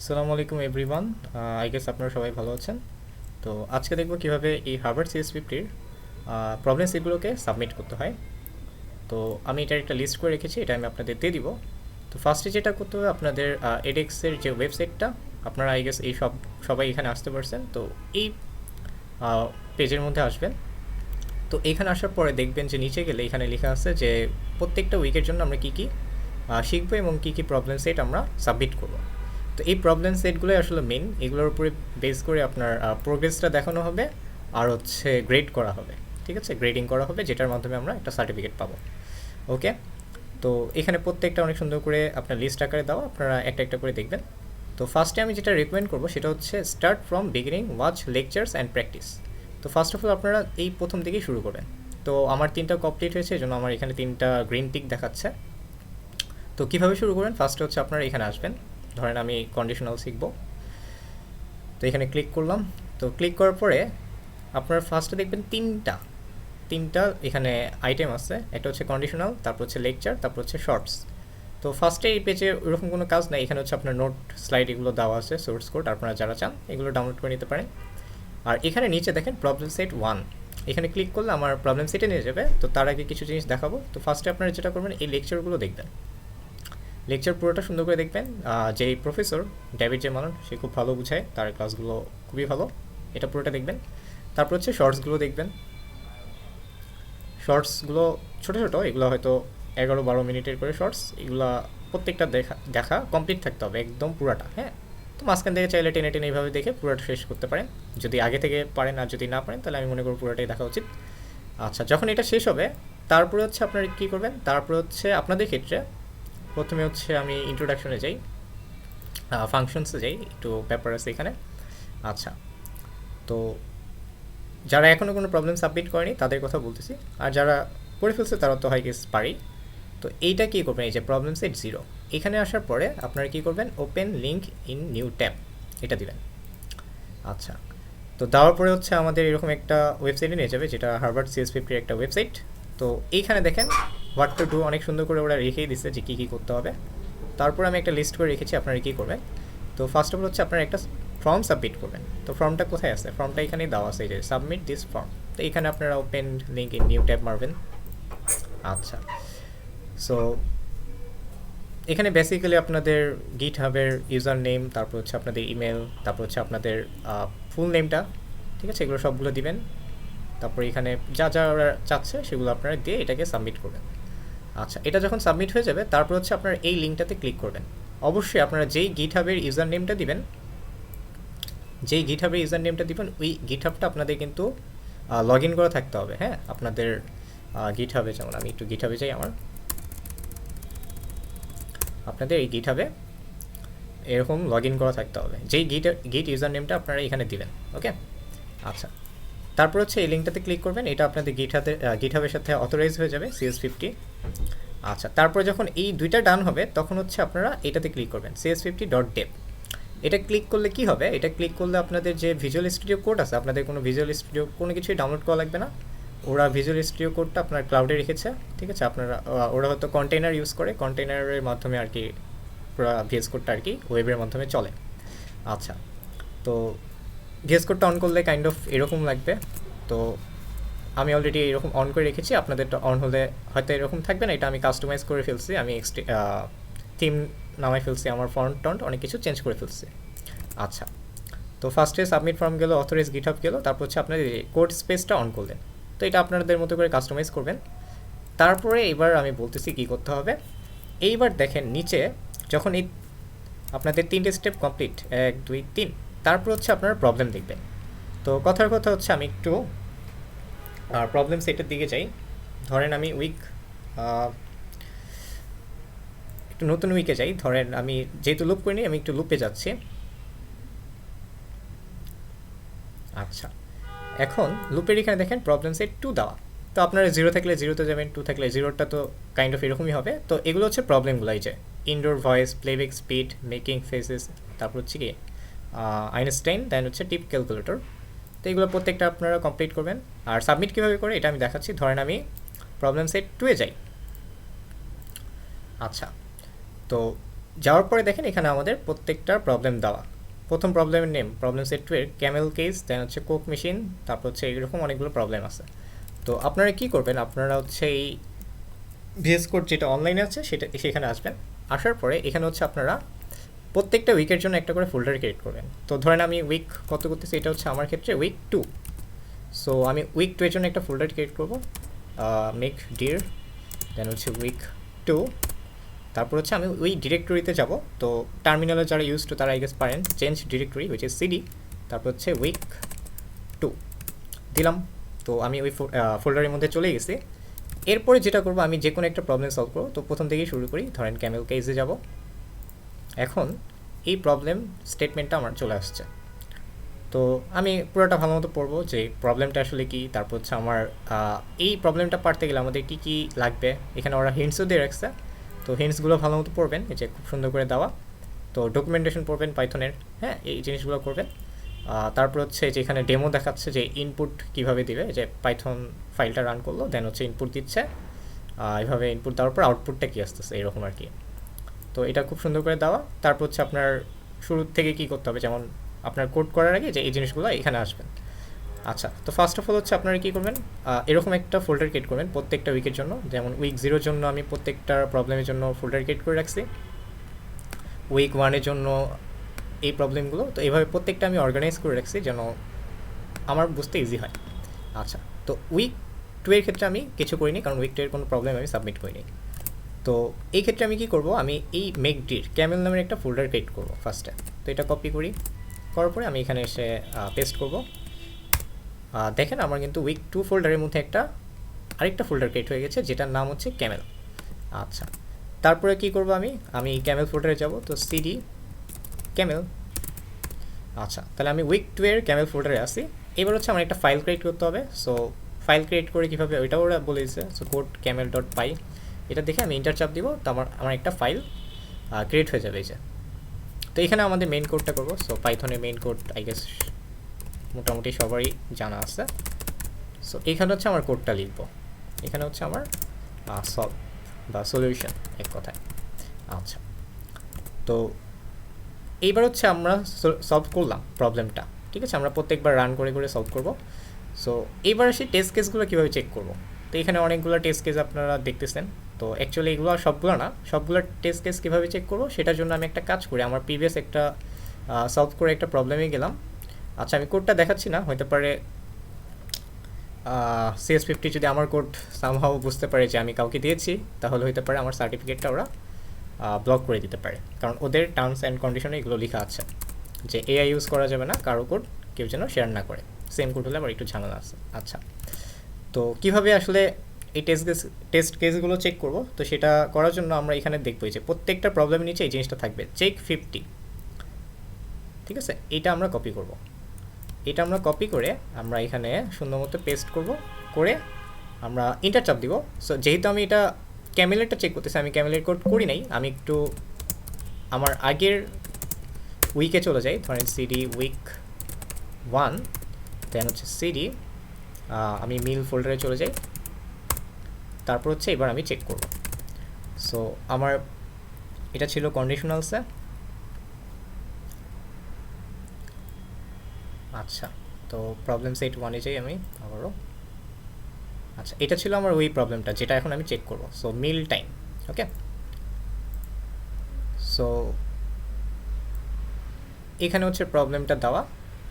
আসসালামু আলাইকুম everyone. I guess আপনারা সবাই ভালো আছেন। তো আজকে দেখব কিভাবে এই হার্ভার্ড সিএস50-র প্রবলেম সেটগুলোকে সাবমিট করতে হয়। তো আমি এটার একটা লিস্ট করে রেখেছি, এটা আমি আপনাদের দিয়ে দিব। তো ফার্স্টে যেটা করতে হবে, আপনাদের এডেক্সের যে ওয়েবসাইটটা, আপনারা আই গেস এই সবাই এখানে আসতে পারছেন। তো এই পেজের মধ্যে আসবেন। তো এখানে আসার পরে দেখবেন যে নিচে গেলে এখানে লেখা আছে যে প্রত্যেকটা উইকের জন্য আমরা কী কী শিখবো এবং কী কী প্রবলেম সেট আমরা সাবমিট করব। তো এই প্রবলেম সেটগুলোই আসলে মেন, এগুলোর উপরে বেস করে আপনার প্রোগ্রেসটা দেখানো হবে আর হচ্ছে গ্রেড করা হবে। ঠিক আছে, গ্রেডিং করা হবে, যেটার মাধ্যমে আমরা একটা সার্টিফিকেট পাবো। ওকে, তো এখানে প্রত্যেকটা অনেক সুন্দর করে আপনার লিস্ট আকারে দেওয়া, আপনারা একটা একটা করে দেখবেন। তো ফার্স্টে আমি যেটা রেকমেন্ড করবো সেটা হচ্ছে start from beginning, watch lectures and practice. তো ফার্স্ট অফ অল আপনারা এই প্রথম দিকেই শুরু করবেন। তো আমার 3টা কমপ্লিট হয়েছে, এই জন্য আমার এখানে 3টা গ্রিন টিক দেখাচ্ছে। তো কীভাবে শুরু করবেন, ফার্স্টে হচ্ছে আপনারা এখানে আসবেন। ধরেন আমি কন্ডিশনাল শিখব, তো এখানে ক্লিক করলাম। তো ক্লিক করার পরে আপনারা ফার্স্টে দেখবেন তিনটা এখানে আইটেম আছে। একটা হচ্ছে কন্ডিশনাল, তারপর হচ্ছে লেকচার, তারপর হচ্ছে শর্টস। তো ফার্স্টে এই পেজে ওরকম কোনো কাজ নাই, এখানে হচ্ছে আপনার নোট স্লাইড এগুলো দেওয়া আছে, সোর্স কোড, আপনারা যারা চান এগুলো ডাউনলোড করে নিতে পারেন। আর এখানে নিচে দেখেন প্রবলেম সেট 1, এখানে ক্লিক করলে আমার প্রবলেম সেটে নিয়ে যাবে। তো তার আগে কিছু জিনিস দেখাবো। তো ফার্স্টে আপনারা যেটা করবেন, এই লেকচারগুলো দেখবেন, লেকচার পুরোটা সুন্দর করে দেখবেন। যেই প্রফেসর ডেভিড জে মালন, সে খুব ভালো বুঝায়, তার ক্লাসগুলো খুবই ভালো, এটা পুরোটা দেখবেন। তারপর হচ্ছে শর্টসগুলো দেখবেন। শর্টসগুলো ছোটো ছোটো, এগুলো হয়তো 11-12 মিনিটের করে শর্টস, এগুলো প্রত্যেকটা দেখা কমপ্লিট থাকতে হবে একদম পুরাটা। হ্যাঁ, তো মাঝখান থেকে চাইলে টেনে টেনে এইভাবে দেখে পুরোটা শেষ করতে পারেন, যদি আগে থেকে পারেন। আর যদি না পারেন তাহলে আমি মনে করব পুরোটাই দেখা উচিত। আচ্ছা, যখন এটা শেষ হবে তারপরে হচ্ছে আপনারা কী করবেন, তারপরে হচ্ছে আপনাদের ক্ষেত্রে প্রথমে হচ্ছে আমি ইন্ট্রোডাকশনে যাই, ফাংশনসে যাই, একটু ব্যাপার আছে এখানে। আচ্ছা, তো যারা এখনও কোনো প্রবলেম সাবমিট করেনি তাদের কথা বলতেছি, আর যারা করে ফেলছে তারা তো হয় গেস পারি। তো এইটা কী করবেন, এই যে প্রবলেম সেট 0, এখানে আসার পরে আপনারা কী করবেন, open link in new tab, এটা দিবেন। আচ্ছা, তো দেওয়ার পরে হচ্ছে আমাদের এরকম একটা ওয়েবসাইটে নিয়ে যাবে, যেটা হার্ভার্ড সিএস50-র একটা ওয়েবসাইট। তো এইখানে দেখেন হোয়াট টু ডু অনেক সুন্দর করে ওরা রেখেই দিচ্ছে যে কী কী করতে হবে। তারপর আমি একটা লিস্ট করে রেখেছি, আপনারা কী করবেন। তো ফার্স্ট অফ অল হচ্ছে আপনারা একটা ফর্ম সাবমিট করবেন। তো ফর্মটা কোথায় আছে, ফর্মটা এখানেই দেওয়া আছে, এই যে সাবমিট দিস ফর্ম। তো এখানে আপনারা open link in new tab মারবেন। আচ্ছা, সো এখানে বেসিক্যালি আপনাদের গিট হাবের ইউজার নেম, তারপর হচ্ছে আপনাদের ইমেল, তারপর হচ্ছে আপনাদের ফুল নেমটা, ঠিক আছে, এগুলো সবগুলো দিবেন। তারপর এখানে যা যা ওরা চাচ্ছে সেগুলো আপনারা দিয়ে এটাকে সাবমিট করবেন। আচ্ছা, এটা যখন সাবমিট হয়ে যাবে তারপর হচ্ছে আপনারা এই লিঙ্কটাতে ক্লিক করবেন। অবশ্যই আপনারা যেই গিট হাবের ইউজার নেমটা দিবেন, ওই গিট হাবটা আপনাদের কিন্তু লগ ইন করা থাকতে হবে। হ্যাঁ, আপনাদের গিট হাবে, যেমন আমি একটু গিট হাবে যাই, আপনাদের এই গিট হাবে এরকম লগ ইন করা থাকতে হবে, যেই গিট ইউজার নেমটা আপনারা এখানে দিবেন। ওকে, আচ্ছা, তারপর হচ্ছে এই লিঙ্কটাতে ক্লিক করবেন, এটা আপনাদের গিট হাবের সাথে অথরাইজ হয়ে যাবে CS50। আচ্ছা, তারপর যখন এই দুইটা ডান হবে তখন হচ্ছে আপনারা এটাতে ক্লিক করবেন, CS50.dev। এটা ক্লিক করলে কি হবে, এটা ক্লিক করলে আপনাদের যে ভিজুয়াল স্টুডিও কোড আছে, আপনাদের কোনো ভিজুয়াল স্টুডিও কোনো কিছুই ডাউনলোড করা লাগবে না। ওরা ভিজুয়াল স্টুডিও কোডটা আপনার ক্লাউডে রেখেছে। ঠিক আছে, আপনারা ওরা হয়তো কন্টেইনার ইউজ করে, কন্টেইনারের মাধ্যমে আর কি পুরো ভিএস কোডটা আর কি ওয়েবের মাধ্যমে চলে। আচ্ছা, তো ভিএস কোডটা অন করলে কাইন্ড অফ এরকম লাগবে। তো আমি অলরেডি এরকম অন করে রেখেছি, আপনাদেরটা অন হলে হয়তো এরকম থাকবে না। এটা আমি কাস্টমাইজ করে ফেলছি, আমি থিম নামাই ফেলছি, আমার ফন্ট টন্ট অনেক কিছু চেঞ্জ করে ফেলছি। আচ্ছা, তো ফার্স্টে সাবমিট ফর্ম গেল, অথরাইজ গিটহাব গেল, তারপর হচ্ছে আপনাদের কোড স্পেসটা অন করলেন। তো এটা আপনাদের মতো করে কাস্টমাইজ করবেন। তারপরে এবার আমি বলতেছি কী করতে হবে। এইবার দেখেন নিচে যখন এই আপনাদের 3টে স্টেপ কমপ্লিট, 1 2 3, তারপর হচ্ছে আপনারা প্রবলেম দেখবেন। তো কথার কথা হচ্ছে আমি একটু প্রবলেম সেটের দিকে যাই। ধরেন আমি একটু নতুন উইকে যাই। ধরেন আমি যেহেতু লুপ করিনি, আমি একটু লুপে যাচ্ছি। আচ্ছা, এখন লুপের এখানে দেখেন প্রবলেম সেট 2 দেওয়া। তো আপনারা 0 থাকলে 0তে যাবেন, 2 থাকলে 0টা, তো কাইন্ড অফ এরকমই হবে। তো এগুলো হচ্ছে প্রবলেমগুলো, এই যে indoor voice, playback speed, making faces, তারপর হচ্ছে কি আইনস্টাইন, দেন হচ্ছে টিপ ক্যালকুলেটর। তো এগুলো প্রত্যেকটা আপনারা কমপ্লিট করবেন। আর সাবমিট কীভাবে করে এটা আমি দেখাচ্ছি। ধরেন আমি প্রবলেম সেট 2-এ যাই। আচ্ছা, তো যাওয়ার পরে দেখেন এখানে আমাদের প্রত্যেকটা প্রবলেম দেওয়া। প্রথম প্রবলেমের নেম প্রবলেম সেট 2 এর ক্যামেল কেস, দেন হচ্ছে কোক মেশিন, তারপর হচ্ছে এরকম অনেকগুলো প্রবলেম আছে। তো আপনারা কি করবেন, আপনারা হচ্ছে এই ভিএস কোড যেটা অনলাইনে আছে সেখানে আসবেন। আসার পরে এখানে হচ্ছে আপনারা প্রত্যেকটা উইকের জন্য একটা করে ফোল্ডার ক্রিয়েট করবেন। তো ধরেন আমি উইক কত করতেছি, এটা হচ্ছে আমার ক্ষেত্রে উইক 2। সো আমি উইক 2 এর জন্য একটা ফোল্ডার ক্রিয়েট করবো, মেক ডির, দেন হচ্ছে উইক 2। তারপর হচ্ছে আমি ওই ডিরেক্টরিতে যাব। তো টার্মিনালে যারা ইউজ টু তারা আই গেস পারেন, change directory which is CD, তারপর হচ্ছে উইক 2 দিলাম। তো আমি ওই ফোল্ডারের মধ্যে চলে গেছি। এরপরে যেটা করবো, আমি যে কোনো একটা প্রবলেম সলভ করবো। তো প্রথম থেকেই শুরু করি, ধরেন ক্যামেল কেসে যাব। এখন এই প্রবলেম স্টেটমেন্টটা আমার চলে আসছে। তো আমি পুরোটা ভালো মতো পড়বো যে প্রবলেমটা আসলে কী, তারপর হচ্ছে আমার এই প্রবলেমটা পারতে গেলে আমাদের কী কী লাগবে। এখানে ওরা হিন্টসও দিয়ে রাখছে, তো হিন্টসগুলো ভালো মতো পড়বেন, এই যে খুব সুন্দর করে দেওয়া। তো ডকুমেন্টেশন পড়বেন পাইথনের, হ্যাঁ এই জিনিসগুলো করবেন। তারপর হচ্ছে যে এখানে ডেমো দেখাচ্ছে যে ইনপুট কীভাবে দিবে, যে পাইথন ফাইলটা রান করলো, দেন হচ্ছে ইনপুট দিচ্ছে, এইভাবে ইনপুট দেওয়ার পর আউটপুটটা কী আসতেছে এরকম আর কি। তো এটা খুব সুন্দর করে দেওয়া। তারপর হচ্ছে আপনার শুরু থেকে কী করতে হবে, যেমন আপনার কোড করার আগে যে এই জিনিসগুলো এখানে আসবেন। আচ্ছা, তো ফার্স্ট অফ অল হচ্ছে আপনারা কী করবেন, এরকম একটা ফোল্ডার ক্রিয়েট করবেন প্রত্যেকটা উইকের জন্য। যেমন উইক 0 জন্য আমি প্রত্যেকটা প্রবলেমের জন্য ফোল্ডার ক্রিয়েট করে রাখছি, উইক 1-এর জন্য এই প্রবলেমগুলো। তো এইভাবে প্রত্যেকটা আমি অর্গানাইজ করে রাখছি যেন আমার বুঝতে ইজি হয়। আচ্ছা, তো উইক 2 এর ক্ষেত্রে আমি কিছু করিনি, কারণ উইক 2 এর কোনো প্রবলেম আমি সাবমিট করিনি। তো এই ক্ষেত্রে আমি কী করবো, আমি এই মেকডির ক্যামেল নামের একটা ফোল্ডার ক্রিয়েট করবো ফার্স্টে। তো এটা কপি করার পরে আমি এখানে এসে পেস্ট করব। দেখেন আমার কিন্তু উইক 2 ফোল্ডারের মধ্যে আরেকটা ফোল্ডার ক্রিয়েট হয়ে গেছে, যেটার নাম হচ্ছে ক্যামেল। আচ্ছা, তারপরে কি করব, আমি ক্যামেল ফোল্ডারে যাব। তো সিডি ক্যামেল। আচ্ছা, তাহলে আমি উইক 2 এর ক্যামেল ফোল্ডারে আসি। এবার হচ্ছে আমার একটা ফাইল ক্রিয়েট করতে হবে। সো ফাইল ক্রিয়েট করে কীভাবে, ওইটাও ওরা বলে দিচ্ছে। সো কোড ক্যামেল ডট পাই, এটা দেখে আমি ইন্টার চাপ দিব। তো আমার একটা ফাইল ক্রিয়েট হয়ে যাবে এই যে। তো এখানে আমাদের মেইন কোডটা করবো। সো পাইথনের মেইন কোড আই গেস মোটামুটি সবারই জানা আছে। সো এখানে হচ্ছে আমার কোডটা লিখবো, এখানে হচ্ছে আমার সলভ বা সলিউশন এক কথায়। আচ্ছা, তো এইবার হচ্ছে আমরা সলভ করলাম প্রবলেমটা, ঠিক আছে। আমরা প্রত্যেকবার রান করে করে সলভ করব। সো এইবার আসি টেস্ট কেসগুলো কীভাবে চেক করব। তো এখানে অনেকগুলো টেস্ট কেস আপনারা দেখতেছেন। তো অ্যাকচুয়ালি এগুলো সবগুলো না, সবগুলো টেস্ট কেস কীভাবে চেক করব সেটার জন্য আমি একটা কাজ করি। আমার প্রিভিয়াস একটা সলভ করে একটা প্রবলেমে গেলাম। আচ্ছা, আমি কোডটা দেখাচ্ছি না, হতে পারে CS50 যদি আমার কোড সামহাও বুঝতে পারে যে আমি কাউকে দিয়েছি, তাহলে হতে পারে আমার সার্টিফিকেটটা ওরা ব্লক করে দিতে পারে, কারণ ওদের টার্মস অ্যান্ড কন্ডিশনে এগুলো লেখা আছে যে এআই ইউজ করা যাবে না, কারো কোড কেউ যেন শেয়ার না করে। সেম কোড হলে আবার একটু ঝামেলা আছে। আচ্ছা, তো কীভাবে আসলে এই টেস্ট কেসগুলো চেক করব, তো সেটা করার জন্য আমরা এখানে দেখবো যে প্রত্যেকটা প্রবলেমের নিচে এই জিনিসটা থাকবে, চেক 50, ঠিক আছে। এটা আমরা কপি করব, এটা আমরা কপি করে আমরা এখানে সুন্দর মতো পেস্ট করে আমরা ইন্টার চাপ দিব। সো যেহেতু আমি এটা ক্যামেলেরটা চেক করতেছি, আমি ক্যামেলের কোড করি নাই, আমি একটু আমার আগের উইকে চলে যাই। ধরেন সিডি উইক 1, দেন হচ্ছে সিডি, আমি মিল ফোল্ডারে চলে যাই। তারপর হচ্ছে এবার আমি চেক করব। সো আমার এটা ছিল কন্ডিশনালসে। আচ্ছা, তো প্রবলেম সেট 1-এ যাই আমি আবারও। আচ্ছা, এটা ছিল আমার ওই প্রবলেমটা যেটা এখন আমি চেক করব। সো মিল টাইম, ওকে। সো এখানে হচ্ছে প্রবলেমটা দেওয়া।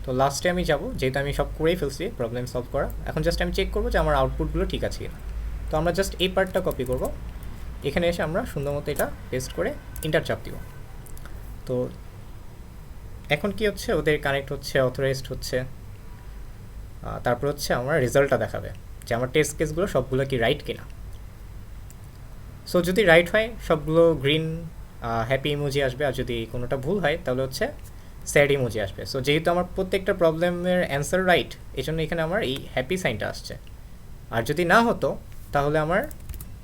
তো লাস্টে আমি যাব, যেহেতু আমি সব করেই ফেলছি প্রবলেম সলভ করা, এখন জাস্ট আমি চেক করবো যে আমার আউটপুটগুলো ঠিক আছে কিনা। তো আমরা জাস্ট এই পার্টটা কপি করব, এখানে এসে আমরা সুন্দর মতো এটা পেস্ট করে ইন্টার চাপ দিব। তো এখন কি হচ্ছে, ওদের কানেক্ট হচ্ছে, অথরাইজড হচ্ছে। তারপর হচ্ছে আমার রেজাল্টটা দেখাবে যে আমার টেস্ট কেসগুলো সবগুলো কি রাইট কিনা। সো যদি রাইট হয় সবগুলো গ্রিন হ্যাপি ইমোজি আসবে, আর যদি কোনোটা ভুল হয় তাহলে হচ্ছে স্যাড ইমোজি আসবে। সো যেহেতু আমার প্রত্যেকটা প্রবলেমের অ্যান্সার রাইট, এই জন্য এখানে আমার এই হ্যাপি সাইনটা আসছে। আর যদি না হতো তাহলে আমার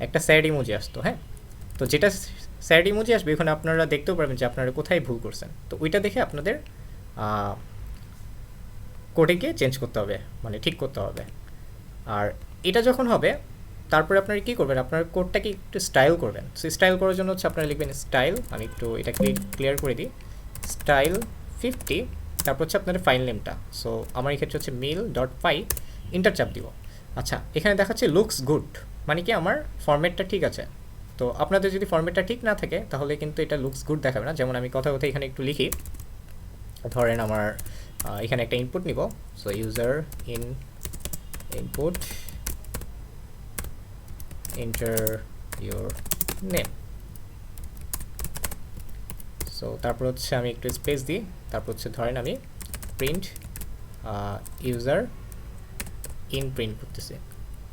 একটা স্যাড ইমোজি আসতো, হ্যাঁ। তো যেটা স্যাড ইমোজি আসবে ওখানে আপনারা দেখতেও পারবেন যে আপনারা কোথায় ভুল করছেন। তো ওইটা দেখে আপনাদের কোডে গিয়ে চেঞ্জ করতে হবে, মানে ঠিক করতে হবে। আর এটা যখন হবে তারপরে আপনারা কী করবেন, আপনার কোডটাকে একটু স্টাইল করবেন। সো স্টাইল করার জন্য হচ্ছে আপনারা লিখবেন স্টাইল, আমি একটু এটা ক্লিয়ার করে দিই, স্টাইল 50, তারপর হচ্ছে আপনাদের ফাইল নেমটা। সো আমার এই ক্ষেত্রে হচ্ছে mail.py, ইন্টার চাপ দিব। আচ্ছা, এখানে দেখাচ্ছে লুকস গুড, মানে কি আমার ফরম্যাটটা ঠিক আছে। তো আপনাদের যদি ফরম্যাটটা ঠিক না থাকে তাহলে কিন্তু এটা লুকস গুড দেখাবে না। যেমন আমি কথা কথা এখানে একটু লিখি, ধরেন আমার এখানে একটা ইনপুট নিব। So user input enter your name। So তারপর হচ্ছে আমি একটু স্পেস দিই, তারপর হচ্ছে ধরেন আমি প্রিন্ট ইউজার ইন প্রিন্ট করতেছি।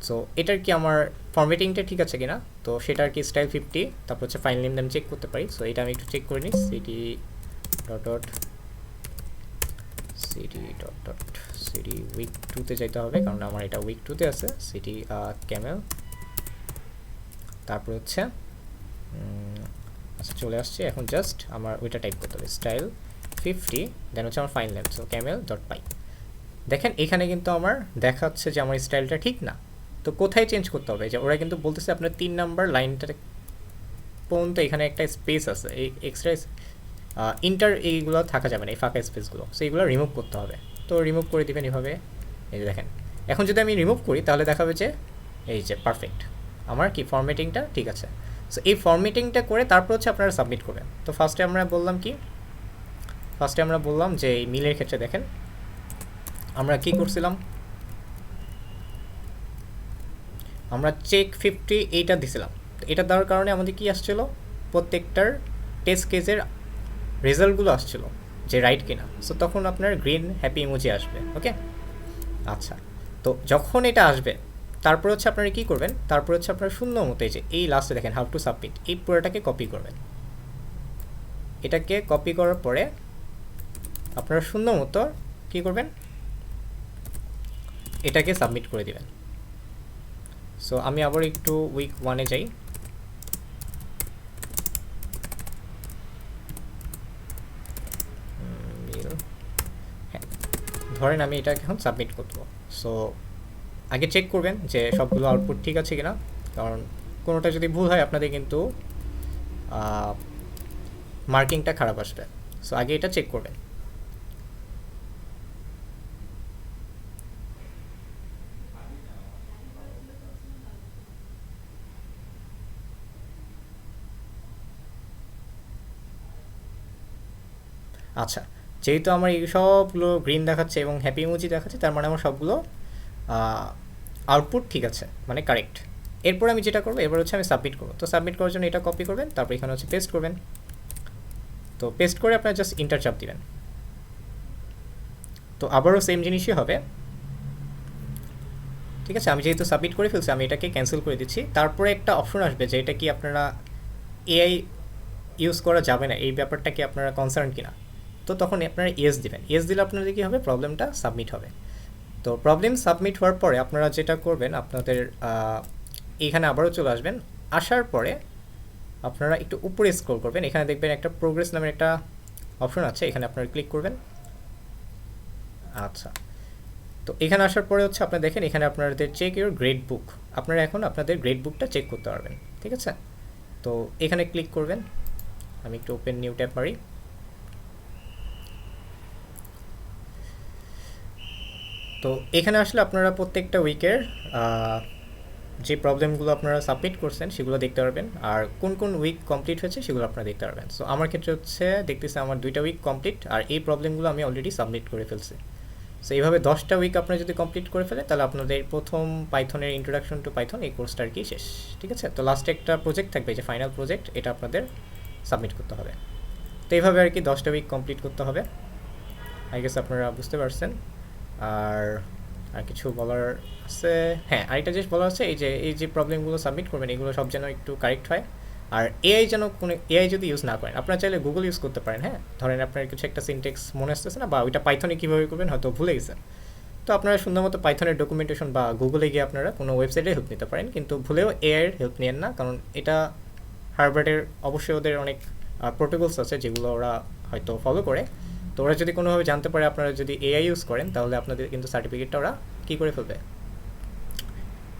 সো এটার কি আমার ফরম্যাটিংটা ঠিক আছে কিনা, তো সেটা আর কি স্টাইল 50, তারপর হচ্ছে ফাইল নেম আমি চেক করতে পারি। সো এটা আমি একটু চেক করে নিই, সিটি উইক 2-তে যাইতে হবে, কারণ আমার এটা উইক 2-তে আছে, সিটি ক্যামেল। তারপর হচ্ছে আচ্ছা চলে আসছে, এখন জাস্ট আমার ওইটা টাইপ করতে হবে স্টাইল 50, দেন হচ্ছে আমার ফাইল নেম, সো camel.py। দেখেন এখানে কিন্তু আমার দেখাচ্ছে যে আমার স্টাইলটা ঠিক না। তো কোথায় চেঞ্জ করতে হবে, যে ওরা কিন্তু বলতেছে আপনার 3 নাম্বার লাইনটা পর্যন্ত এখানে একটা স্পেস আছে, এই এক্সট্রা ইন্টার এইগুলো থাকা যাবে না, এই ফাঁকা স্পেসগুলো, সো এইগুলো রিমুভ করতে হবে। তো রিমুভ করে দেবেন এভাবে, এই যে দেখেন এখন যদি আমি রিমুভ করি তাহলে দেখাবে যে এই যে পারফেক্ট, আমার কি ফরম্যাটিংটা ঠিক আছে। সো এই ফরম্যাটিংটা করে তারপর হচ্ছে আপনারা সাবমিট করবেন। তো ফার্স্টে আমরা বললাম যে এই মিলের ক্ষেত্রে দেখেন আমরা কি করছিলাম, আমরা চেক 50 এইটা দিছিলাম। তো এটা দেওয়ার কারণে আমাদের কি আসছিল, প্রত্যেকটার টেস্ট কেসের রেজাল্টগুলো আসছিল যে রাইট কিনা। সো তখন আপনার গ্রিন হ্যাপি ইমোজি আসবে, ওকে। আচ্ছা, তো যখন এটা আসবে তারপর হচ্ছে আপনারা কী করবেন, তারপর হচ্ছে আপনারা সুন্দর মতো এই যে এই লাস্টে দেখেন হাউ টু সাবমিট, এই পুরোটাকে কপি করবেন। এটাকে কপি করার পরে আপনারা সুন্দর মতো কী করবেন, এটাকে সাবমিট করে দিবেন। সো আমি আবার একটু উইক 1-এ যাই, হ্যাঁ ধরেন আমি এটাকে এখন সাবমিট করব। সো আগে চেক করবেন যে সবগুলো আউটপুট ঠিক আছে কিনা, কারণ কোনোটা যদি ভুল হয় আপনাদের কিন্তু মার্কিংটা খারাপ আসবে। সো আগে এটা চেক করবেন। আচ্ছা, যেহেতু আমার এই সবগুলো গ্রিন দেখাচ্ছে এবং হ্যাপি ইমোজি দেখাচ্ছে, তার মানে আমার সবগুলো আউটপুট ঠিক আছে, মানে কারেক্ট। এরপর আমি যেটা করবো, এবার হচ্ছে আমি সাবমিট করবো। তো সাবমিট করার জন্য এটা কপি করবেন, তারপর এখানে হচ্ছে পেস্ট করবেন। তো পেস্ট করে আপনারা জাস্ট ইন্টার চাপ দিবেন। তো আবারও সেম জিনিসই হবে, ঠিক আছে। আমি যেহেতু সাবমিট করে ফেলছি, আমি এটাকে ক্যান্সেল করে দিচ্ছি। তারপরে একটা অপশন আসবে যে এটা কি আপনারা এআই ইউজ করা যাবে না, এই ব্যাপারটা কি আপনারা কনসার্ন কিনা। তো তখন আপনারা ইয়েস দিবেন, ইয়েস দিলে আপনাদের কী হবে, প্রবলেমটা সাবমিট হবে। তো প্রবলেম সাবমিট হওয়ার পরে আপনারা যেটা করবেন, আপনাদের এইখানে আবারও চলে আসবেন। আসার পরে আপনারা একটু উপরে স্ক্রল করবেন, এখানে দেখবেন একটা প্রোগ্রেস নামের একটা অপশন আছে, এখানে আপনারা ক্লিক করবেন। আচ্ছা, তো এখানে আসার পরে হচ্ছে আপনারা দেখেন এখানে আপনাদের চেক ইউর গ্রেড বুক, আপনারা এখন আপনাদের গ্রেড বুকটা চেক করতে পারবেন, ঠিক আছে। তো এখানে ক্লিক করবেন, আমি একটু ওপেন নিউ ট্যাব মারি। তো এখানে আসলে আপনারা প্রত্যেকটা উইকের যে প্রবলেমগুলো আপনারা সাবমিট করছেন সেগুলো দেখতে পারবেন, আর কোন কোন উইক কমপ্লিট হয়েছে সেগুলো আপনারা দেখতে পারবেন। সো আমার ক্ষেত্রে হচ্ছে দেখতেছি আমার 2টা উইক কমপ্লিট, আর এই প্রবলেমগুলো আমি অলরেডি সাবমিট করে ফেলছি। সো এইভাবে 10টা উইক আপনারা যদি কমপ্লিট করে ফেলেন তাহলে আপনাদের প্রথম পাইথনের ইন্ট্রোডাকশন টু পাইথন এই কোর্সটা আর কি শেষ, ঠিক আছে। তো লাস্টে একটা প্রজেক্ট থাকবে, যে ফাইনাল প্রজেক্ট, এটা আপনাদের সাবমিট করতে হবে। তো এইভাবে আর কি 10টা উইক কমপ্লিট করতে হবে। আই গেস আপনারা বুঝতে পারছেন। আর আর কিছু বলার আছে, হ্যাঁ আরেকটা জিনিস বলার আছে, এই যে প্রবলেমগুলো সাবমিট করবেন এগুলো সব যেন একটু কারেক্ট হয়। আর এআই যেন কোনো এআই যদি ইউজ না করেন, আপনারা চাইলে গুগল ইউজ করতে পারেন। হ্যাঁ, ধরেন আপনার কিছু একটা সিনটেক্স মনে আসতেছে না, বা ওইটা পাইথনে কীভাবে করবেন হয়তো ভুলে গেছেন, তো আপনারা সুন্দর মতো পাইথনের ডকুমেন্টেশন বা গুগলে গিয়ে আপনারা কোনো ওয়েবসাইটে হেল্প নিতে পারেন, কিন্তু ভুলেও এআইয়ের হেল্প নেন না, কারণ এটা হার্ভার্ডের অবশ্যই ওদের অনেক প্রোটোকলস আছে যেগুলো ওরা হয়তো ফলো করে। তো ওরা যদি কোনোভাবে জানতে পারে আপনারা যদি এআই ইউজ করেন, তাহলে আপনাদের কিন্তু সার্টিফিকেটটা ওরা কী করে ফেলবে,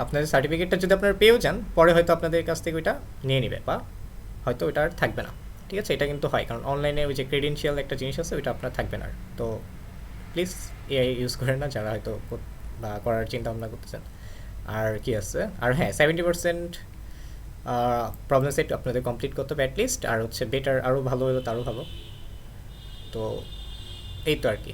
আপনাদের সার্টিফিকেটটা যদি আপনারা পেয়েও যান, পরে হয়তো আপনাদের কাছ থেকে ওইটা নিয়ে নেবে, বা হয়তো ওইটা আর থাকবে না। ঠিক আছে, এটা কিন্তু হয়, কারণ অনলাইনে ওই যে ক্রেডেনশিয়াল একটা জিনিস আছে, ওইটা আপনার থাকবে না আর। তো প্লিজ এআই ইউজ করেন না যারা হয়তো বা করার চিন্তা ভাবনা করতেছেন। আর কি আছে, আর হ্যাঁ, 70% প্রবলেম সেট আপনাদের কমপ্লিট করতে হবে অ্যাটলিস্ট, আর হচ্ছে বেটার আরও ভালো হলে তো আরও ভালো। তো এই তো আর কি।